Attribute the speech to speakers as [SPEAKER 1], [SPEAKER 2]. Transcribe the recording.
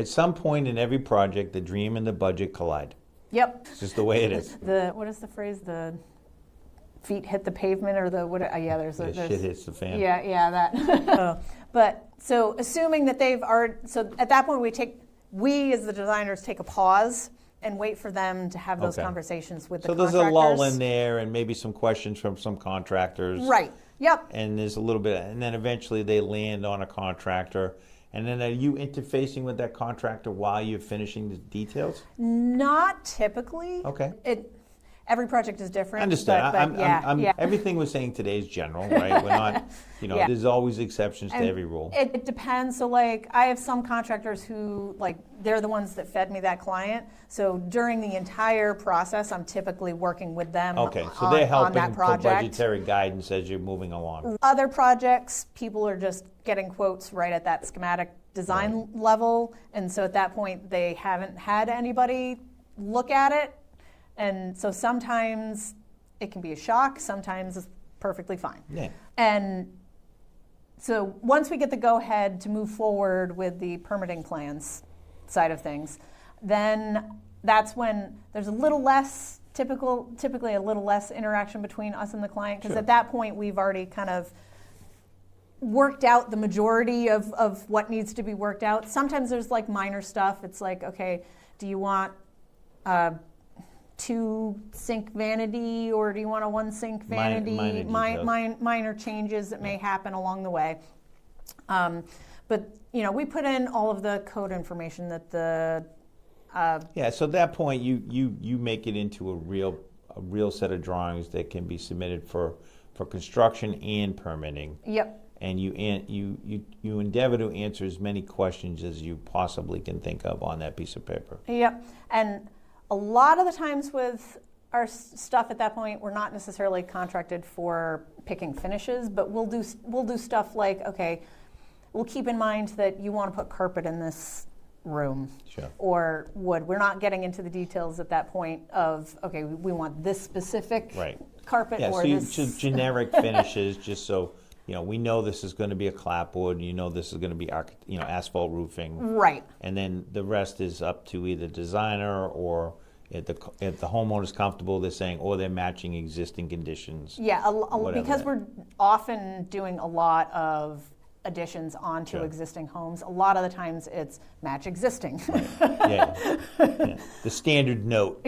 [SPEAKER 1] At some point in every project, the dream and the budget collide.
[SPEAKER 2] Yep.
[SPEAKER 1] It's just the way it is.
[SPEAKER 2] What is the phrase? The feet hit the pavement, or the what? Yeah, there's
[SPEAKER 1] Shit hits the fan.
[SPEAKER 2] Yeah, that. But so assuming that they've already, so at that point we as the designers take a pause and wait for them to have those conversations with the contractors.
[SPEAKER 1] So there's a lull in there, and maybe some questions from some contractors.
[SPEAKER 2] Right. Yep.
[SPEAKER 1] And there's a little bit, and then eventually they land on a contractor. And then are you interfacing with that contractor while you're finishing the details?
[SPEAKER 2] Not typically.
[SPEAKER 1] Okay.
[SPEAKER 2] Every project is different.
[SPEAKER 1] I understand.
[SPEAKER 2] But
[SPEAKER 1] everything we're saying today is general, right? We're not, there's always exceptions to every rule.
[SPEAKER 2] It depends. So like I have some contractors who they're the ones that fed me that client. So during the entire process, I'm typically working with them
[SPEAKER 1] so they're helping
[SPEAKER 2] on that project.
[SPEAKER 1] For budgetary guidance as you're moving along.
[SPEAKER 2] Other projects, people are just getting quotes right at that schematic design level. And so at that point, they haven't had anybody look at it. And so sometimes it can be a shock, sometimes it's perfectly fine.
[SPEAKER 1] Yeah.
[SPEAKER 2] And so once we get the go-ahead to move forward with the permitting plans side of things, then that's when there's a little less, typically a little less interaction between us and the client, because at that point we've already kind of worked out the majority of what needs to be worked out. Sometimes there's minor stuff. It's like, okay, do you want 2 sink vanity, or do you want a 1 sink vanity? Minor changes that may happen along the way. But we put in all of the code information that the
[SPEAKER 1] so at that point you make it into a real set of drawings that can be submitted for construction and permitting.
[SPEAKER 2] Yep.
[SPEAKER 1] And you endeavor to answer as many questions as you possibly can think of on that piece of paper.
[SPEAKER 2] Yep. And a lot of the times with our stuff at that point, we're not necessarily contracted for picking finishes, but we'll do stuff like, okay, we'll keep in mind that you want to put carpet in this room, or wood. We're not getting into the details at that point of, okay, we want this specific carpet, or this. So
[SPEAKER 1] generic finishes, just so we know this is going to be a clapboard, this is going to be asphalt roofing.
[SPEAKER 2] Right.
[SPEAKER 1] And then the rest is up to either designer, or if the homeowner's comfortable, they're saying, or they're matching existing conditions.
[SPEAKER 2] Yeah, because we're often doing a lot of additions onto existing homes. A lot of the times it's match existing.
[SPEAKER 1] Right. Yeah. The standard note.